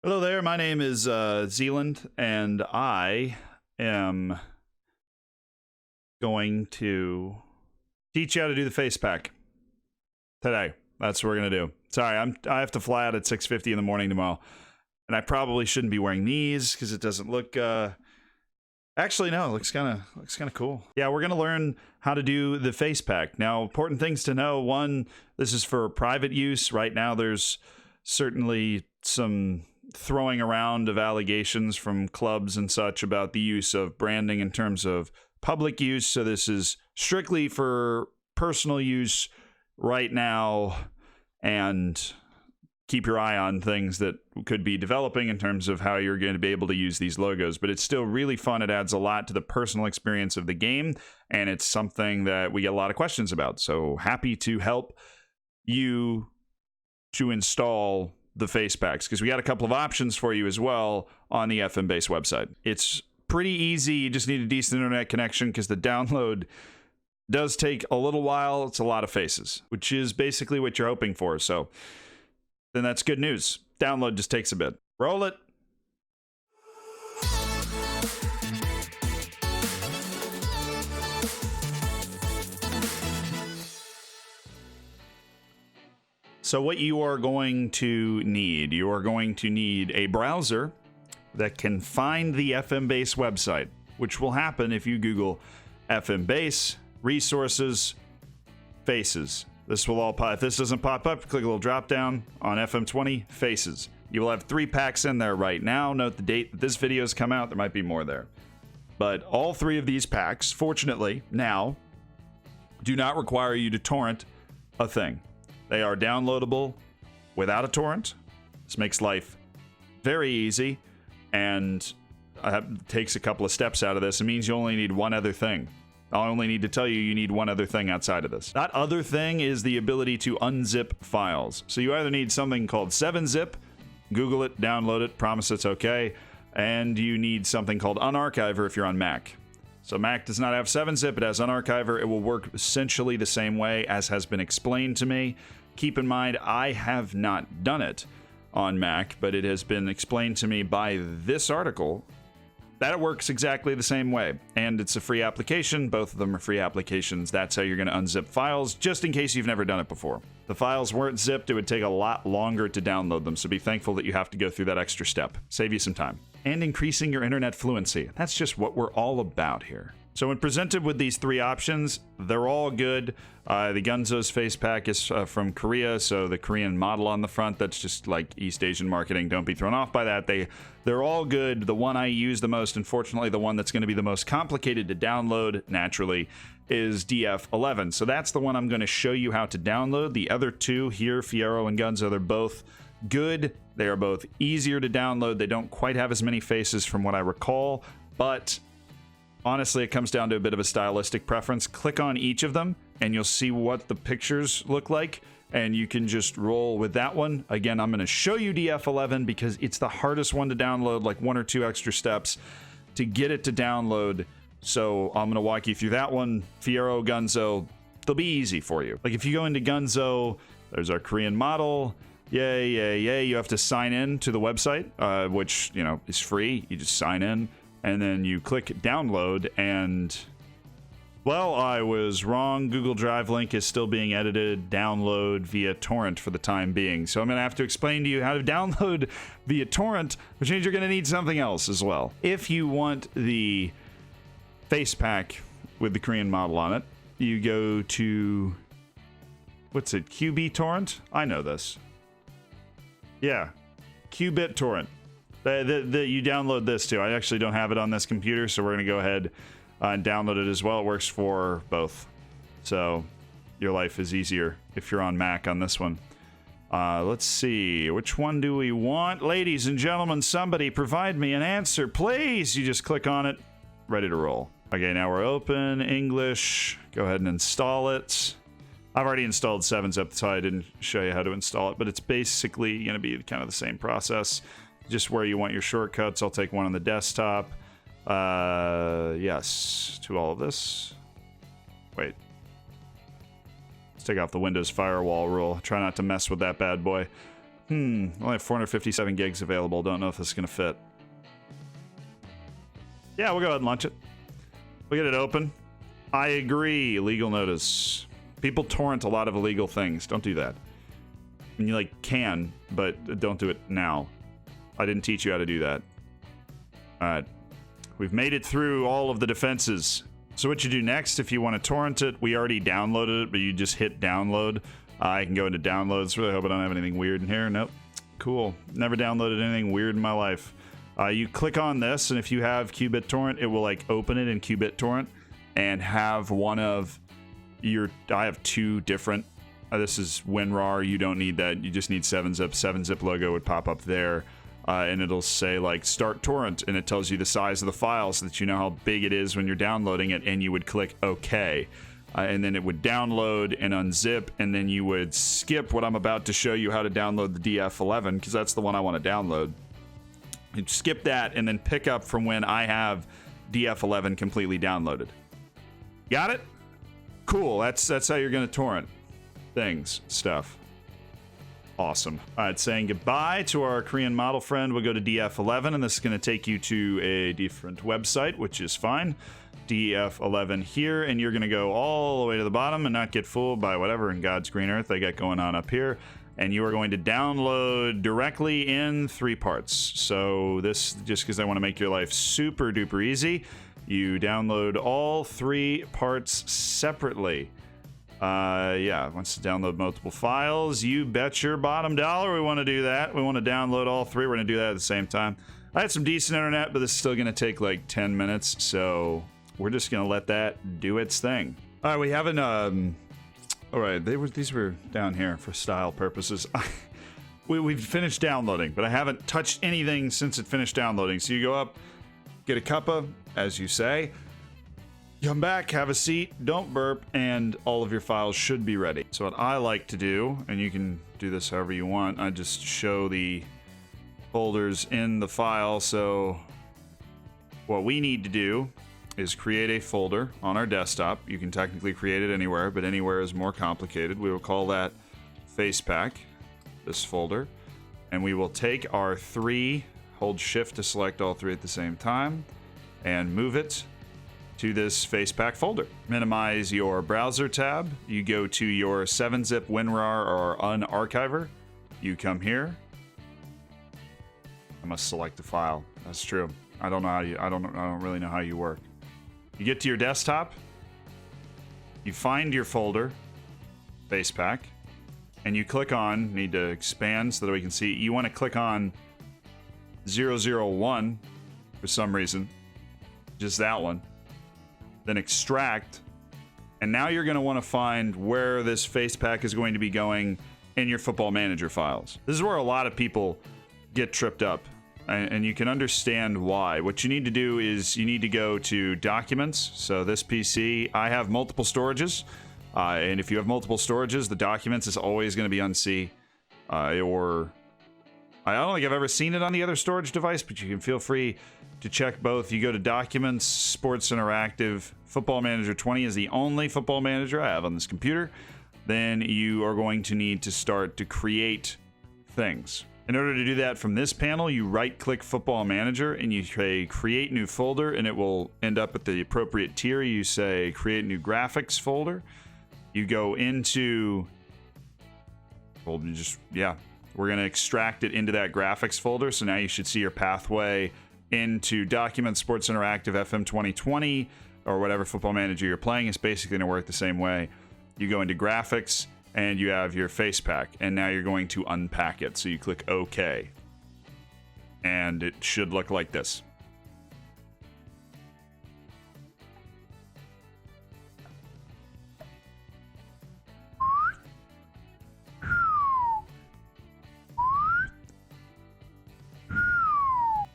Hello there, my name is Zealand, and I am going to teach you how to do the face pack today. That's what we're going to do. Sorry, I have to fly out at 6:50 in the morning tomorrow, and I probably shouldn't be wearing these because it doesn't look... Actually, no, it looks kind of cool. Yeah, we're going to learn how to do the face pack. Now, important things to know. One, this is for private use. Right now, there's certainly some throwing around of allegations from clubs and such about the use of branding in terms of public use. So this is strictly for personal use right now, and keep your eye on things that could be developing in terms of how you're going to be able to use these logos. But it's still really fun. It adds a lot to the personal experience of the game, and it's something that we get a lot of questions about. So happy to help you to install the face packs, because we got a couple of options for you as well on the FMBase website. It's pretty easy. You just need a decent internet connection, because the download does take a little while. It's a lot of faces, which is basically what you're hoping for. So then that's good news. Download just takes a bit. Roll it. So what you are going to need a browser that can find the FMBase website, which will happen if you Google FMBase, resources, faces. This will all pop. If this doesn't pop up, click a little drop down on FM20, faces. You will have 3 packs in there right now. Note the date that this video has come out. There might be more there. But all 3 of these packs, fortunately, now do not require you to torrent a thing. They are downloadable without a torrent. This makes life very easy, and takes a couple of steps out of this. It means you only need one other thing. I only need to tell you you need one other thing outside of this. That other thing is the ability to unzip files. So you either need something called 7-zip, Google it, download it, promise it's okay, and you need something called unarchiver if you're on Mac. So Mac does not have 7-zip, it has unarchiver. It will work essentially the same way as has been explained to me. Keep in mind, I have not done it on Mac, but it has been explained to me by this article that it works exactly the same way. And it's a free application. Both of them are free applications. That's how you're going to unzip files, just in case you've never done it before. If the files weren't zipped, it would take a lot longer to download them, so be thankful that you have to go through that extra step. Save you some time. And increasing your internet fluency. That's just what we're all about here. So when presented with these 3 options, they're all good. The Gunzo's face pack is from Korea, so the Korean model on the front, that's just like East Asian marketing. Don't be thrown off by that. They're all good. The one I use the most, unfortunately, the one that's going to be the most complicated to download, naturally, is DF11. So that's the one I'm going to show you how to download. The other 2 here, Fiero and Gunzo, they're both good. They are both easier to download. They don't quite have as many faces from what I recall, but honestly, it comes down to a bit of a stylistic preference. Click on each of them, and you'll see what the pictures look like, and you can just roll with that one. Again, I'm going to show you DF11 because it's the hardest one to download, like 1 or 2 extra steps to get it to download. So I'm going to walk you through that one. Fiero, Gunzo, they'll be easy for you. Like if you go into Gunzo, there's our Korean model. Yay, yay, yay. You have to sign in to the website, which, you know, is free. You just sign in. And then you click download, and, well, I was wrong. Google Drive link is still being edited. Download via torrent for the time being. So I'm going to have to explain to you how to download via torrent, which means you're going to need something else as well. If you want the face pack with the Korean model on it, you go to, what's it, QB torrent? I know this. Yeah, Qbit torrent. You download this too. I actually don't have it on this computer, so we're going to go ahead and download it as well. It works for both, so your life is easier if you're on Mac on this one. Let's see, which one do we want? Ladies and gentlemen, somebody provide me an answer, please. You just click on it, ready to roll. Okay, now we're open, English. Go ahead and install it. I've already installed 7-zip, so I didn't show you how to install it, but it's basically going to be kind of the same process. Just where you want your shortcuts. I'll take one on the desktop. Yes, to all of this. Wait. Let's take off the Windows firewall rule. Try not to mess with that bad boy. Only have 457 gigs available. Don't know if this is going to fit. Yeah, we'll go ahead and launch it. We'll get it open. I agree. Illegal notice. People torrent a lot of illegal things. Don't do that. I mean, you can, but don't do it now. I didn't teach you how to do that. All right. We've made it through all of the defenses. So what you do next, if you want to torrent it, we already downloaded it, but you just hit download. I can go into downloads. Really hope I don't have anything weird in here. Nope. Cool. Never downloaded anything weird in my life. You click on this, and if you have qBittorrent, it will open it in qBittorrent and have one of your... I have two different... this is WinRAR. You don't need that. You just need 7-zip. 7-zip logo would pop up there. And it'll say start torrent, and it tells you the size of the file so that you know how big it is when you're downloading it, and you would click OK. And then it would download and unzip, and then you would skip what I'm about to show you how to download the DF11, because that's the one I want to download. You'd skip that and then pick up from when I have DF11 completely downloaded. Got it? Cool. That's how you're going to torrent stuff. Awesome. All right, saying goodbye to our Korean model friend. We'll go to DF11, and this is going to take you to a different website, which is fine. DF11 here, and you're going to go all the way to the bottom and not get fooled by whatever in God's green earth they got going on up here. And you are going to download directly in 3 parts. So this, just because I want to make your life super duper easy, you download all 3 parts separately. Yeah, wants to download multiple files. You bet your bottom dollar we want to do that. We want to download all 3. We're going to do that at the same time. I had some decent internet, but this is still going to take 10 minutes. So we're just going to let that do its thing. All right, we haven't... all right, these were down here for style purposes. We've finished downloading, but I haven't touched anything since it finished downloading. So you go up, get a cuppa, as you say. Come back, have a seat, don't burp, and all of your files should be ready. So what I like to do, and you can do this however you want, I just show the folders in the file. So what we need to do is create a folder on our desktop. You can technically create it anywhere, but anywhere is more complicated. We will call that FacePack, this folder, and we will take our 3, hold shift to select all 3 at the same time, and move it to this FacePack folder. Minimize your browser tab. You go to your 7-zip WinRAR or unarchiver. You come here. I must select a file. That's true. I don't know how you. I don't really know how you work. You get to your desktop. You find your folder, FacePack, and you click on. Need to expand so that we can see. You want to click on 001 for some reason. Just that one. Then extract, and now you're going to want to find where this FacePack is going to be going in your Football Manager files. This is where a lot of people get tripped up, and you can understand why. What you need to do is you need to go to Documents. So this PC, I have multiple storages, and if you have multiple storages, the Documents is always going to be on C, or I don't think I've ever seen it on the other storage device, but you can feel free to check both. You go to Documents, Sports Interactive. Football Manager 20 is the only Football Manager I have on this computer. Then you are going to need to start to create things. In order to do that from this panel, you right-click Football Manager and you say Create New Folder, and it will end up at the appropriate tier. You say Create New Graphics Folder. You go into... Well, we're going to extract it into that graphics folder. So now you should see your pathway into Documents, Sports Interactive, FM2020, or whatever Football Manager you're playing. It's basically going to work the same way. You go into Graphics, and you have your FacePack, and now you're going to unpack it. So you click OK, and it should look like this.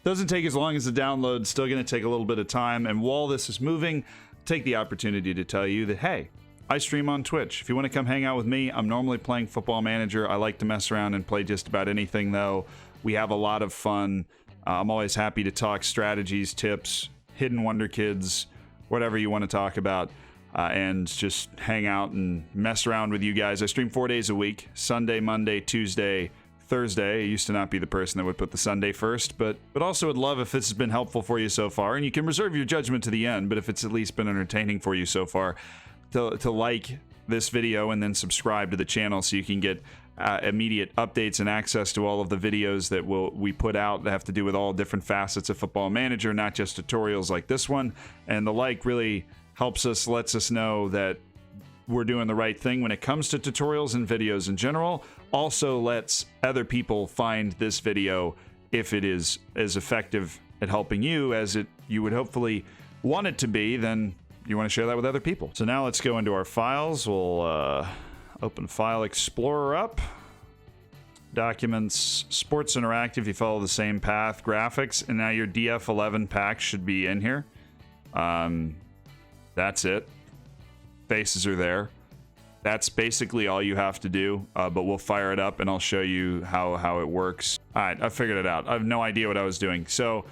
Doesn't take as long as the download, still going to take a little bit of time. And while this is moving, take the opportunity to tell you that, hey, I stream on Twitch. If you want to come hang out with me, I'm normally playing Football Manager. I like to mess around and play just about anything, though. We have a lot of fun. I'm always happy to talk strategies, tips, hidden wonder kids, whatever you want to talk about, and just hang out and mess around with you guys. I stream 4 days a week, Sunday, Monday, Tuesday, Thursday. I used to not be the person that would put the Sunday first, but also would love if this has been helpful for you so far. And you can reserve your judgment to the end, but if it's at least been entertaining for you so far, to like this video and then subscribe to the channel so you can get immediate updates and access to all of the videos that we put out that have to do with all different facets of Football Manager, not just tutorials like this one. And the like really helps us, lets us know that we're doing the right thing when it comes to tutorials and videos in general. Also lets other people find this video if it is as effective at helping you as you would hopefully want it to be. Then you want to share that with other people. So now let's go into our files. We'll open File Explorer up. Documents, Sports Interactive, you follow the same path. Graphics, and now your DF11 pack should be in here. That's it. Faces are there. That's basically all you have to do, but we'll fire it up and I'll show you how it works. All right, I figured it out. I have no idea what I was doing. So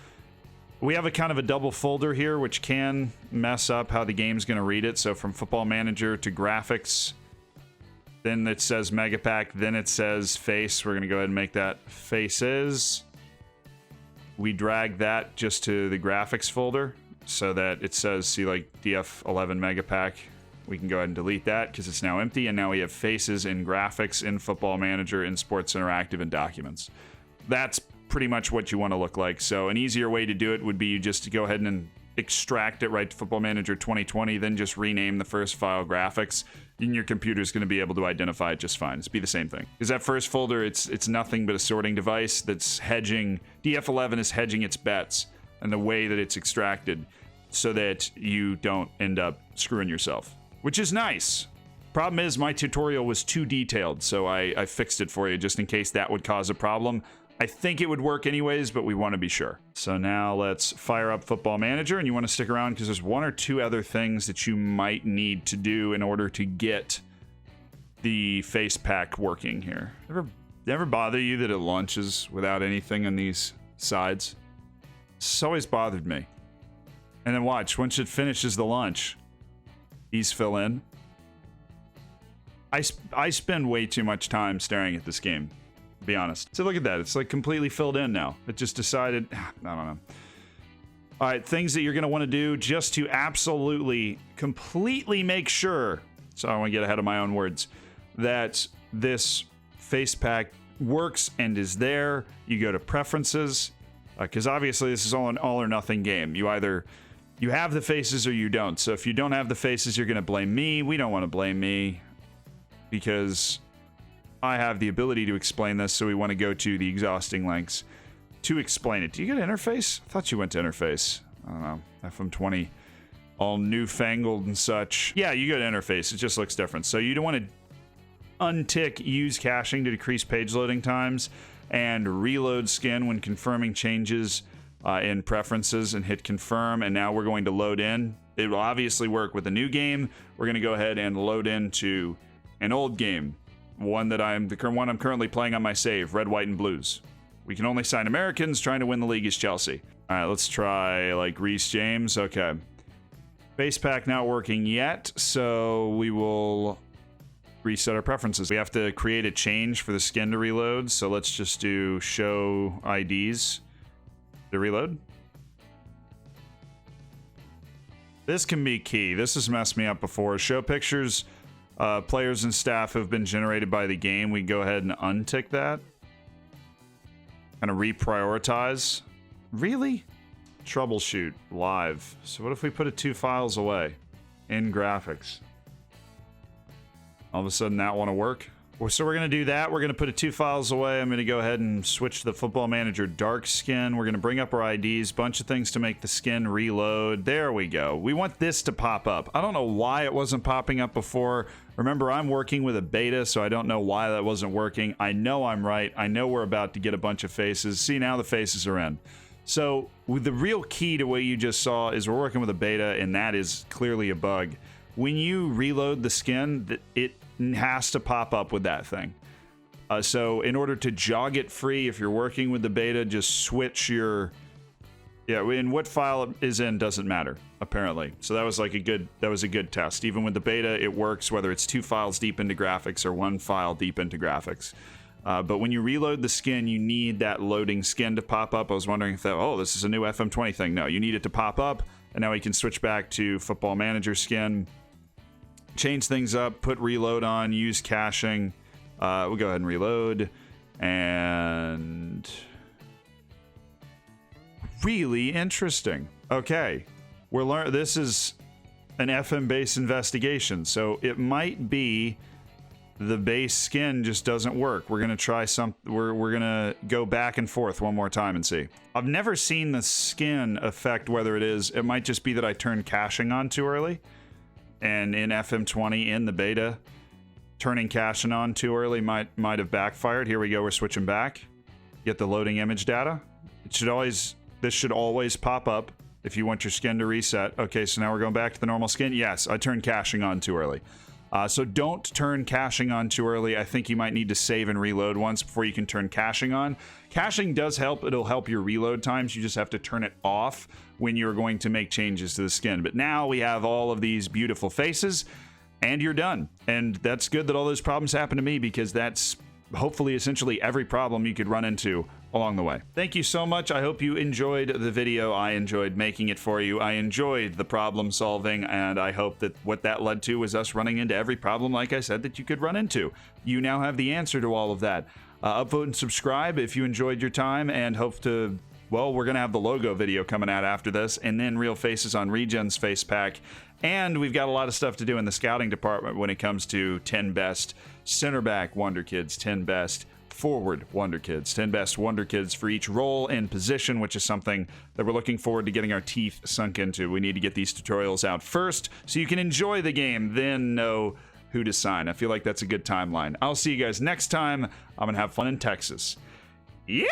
we have a kind of a double folder here, which can mess up how the game's going to read it. So from Football Manager to Graphics, then it says Mega Pack, then it says Face. We're going to go ahead and make that Faces. We drag that just to the Graphics folder so that it says, see, like DF11 Mega Pack. We can go ahead and delete that because it's now empty, and now we have Faces in Graphics, in Football Manager, in Sports Interactive, and Documents. That's pretty much what you want to look like. So an easier way to do it would be just to go ahead and extract it right to Football Manager 2020, then just rename the first file Graphics, and your computer's going to be able to identify it just fine. It's be the same thing. Because that first folder, it's nothing but a sorting device that's hedging. DF11 is hedging its bets and the way that it's extracted so that you don't end up screwing yourself, which is nice. Problem is, my tutorial was too detailed, so I fixed it for you just in case that would cause a problem. I think it would work anyways, but we want to be sure. So now let's fire up Football Manager, and you want to stick around because there's one or two other things that you might need to do in order to get the face pack working here. Ever bother you that it launches without anything on these sides? It's always bothered me. And then watch, once it finishes the launch, these fill in. I spend way too much time staring at this game, to be honest. So look at that. It's like completely filled in now. It just decided, I don't know. All right, things that you're going to want to do just to absolutely, completely make sure, so I want to get ahead of my own words, that this face pack works and is there. You go to Preferences, because obviously this is all an all or nothing game. You have the faces or you don't. So if you don't have the faces, you're going to blame me. We don't want to blame me because I have the ability to explain this, so we want to go to the exhausting lengths to explain it. Do you get interface? I thought you went to interface. I don't know. FM20, all newfangled and such. Yeah, you go to interface. It just looks different. So you don't want to untick use caching to decrease page loading times and reload skin when confirming changes in preferences, and hit confirm. And now we're going to load in. It will obviously work with a new game. We're going to go ahead and load into an old game. The one I'm currently playing on my save, Red, White, and Blues. We can only sign Americans. Trying to win the league is Chelsea. All right, let's try like Reece James. Okay. Base pack not working yet, so we will reset our preferences. We have to create a change for the skin to reload, so let's just do show IDs to reload. This can be key. This has messed me up before. Show pictures, players and staff have been generated by the game. We go ahead and untick that. Kind of reprioritize. Really? Troubleshoot live. So what if we put it 2 files away in graphics? All of a sudden that want to work? So we're going to do that. We're going to put it 2 files away. I'm going to go ahead and switch to the Football Manager dark skin. We're going to bring up our IDs, bunch of things to make the skin reload. There we go. We want this to pop up. I don't know why it wasn't popping up before. Remember, I'm working with a beta, so I don't know why that wasn't working. I know I'm right. I know we're about to get a bunch of faces. See, now the faces are in. So the real key to what you just saw is we're working with a beta, and that is clearly a bug. When you reload the skin, it has to pop up with that thing. So in order to jog it free, if you're working with the beta, just switch your... Yeah, in what file it is in doesn't matter, apparently. So that was like a good test. Even with the beta, it works whether it's 2 files deep into graphics or 1 file deep into graphics. But when you reload the skin, you need that loading skin to pop up. I was wondering if that, oh, this is a new FM20 thing. No, you need it to pop up, and now we can switch back to Football Manager skin, change things up, put reload on, use caching. We'll go ahead and reload, and really interesting. Okay, this is an FMBase investigation, so it might be the base skin just doesn't work. We're gonna try we're gonna go back and forth one more time and see. I've never seen the skin affect whether it might just be that I turned caching on too early, and in FM20 in the beta, turning caching on too early might have backfired. Here we go, we're switching back. Get the loading image data. This should always pop up if you want your skin to reset. Okay, so now we're going back to the normal skin. Yes, I turned caching on too early. So don't turn caching on too early. I think you might need to save and reload once before you can turn caching on. Caching does help. It'll help your reload times. You just have to turn it off when you're going to make changes to the skin. But now we have all of these beautiful faces, and you're done. And that's good that all those problems happen to me, because that's hopefully essentially every problem you could run into along the way. Thank you so much. I hope you enjoyed the video. I enjoyed making it for you. I enjoyed the problem solving, and I hope that what that led to was us running into every problem, like I said, that you could run into. You now have the answer to all of that. Upvote and subscribe if you enjoyed your time, and hope to, well, we're going to have the logo video coming out after this, and then Real Faces on Regen's face pack. And we've got a lot of stuff to do in the scouting department when it comes to 10 best center back Wonder Kids, 10 best forward Wonder Kids, 10 best Wonder Kids for each role and position, which is something that we're looking forward to getting our teeth sunk into. We need to get these tutorials out first so you can enjoy the game, then know who to sign. I feel like that's a good timeline. I'll see you guys next time. I'm going to have fun in Texas. Yahoo!